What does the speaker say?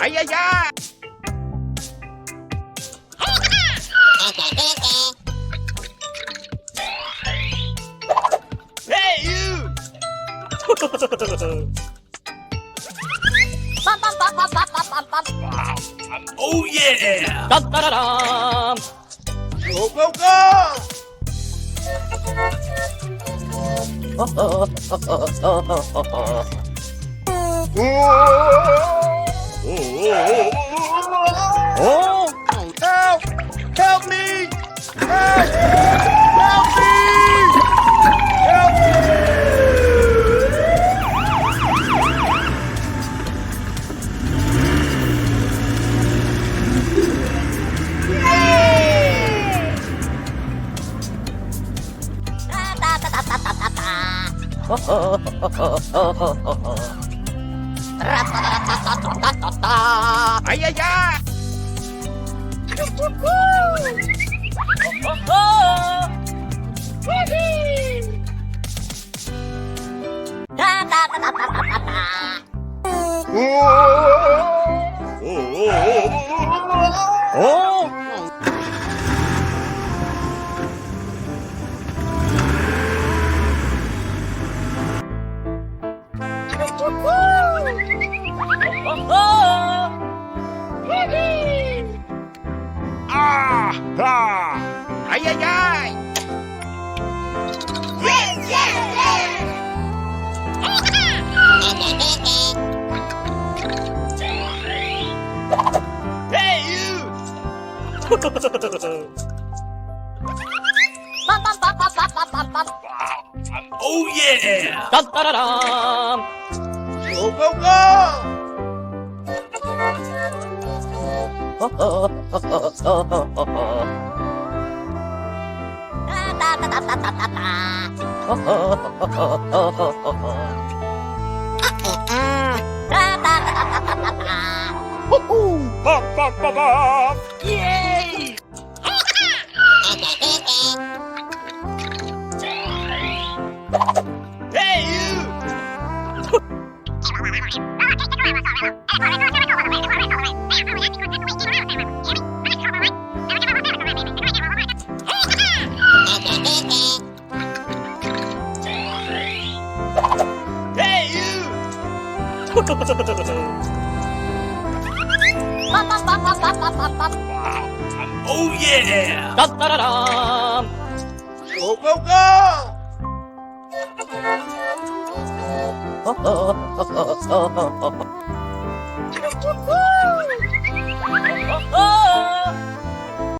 아야야! Hey you! Oh yeah! 딴따라람. Go go go! 오, Help! Help me! Help! Help me! Help me! 아야야! 오, 아야야! Hey you! Oh yeah! 딴따라람. Go go go! Pop pop pop pop! Yay! Hey you! Hey you! Oh yeah! 딴따라람. Go go go! 어,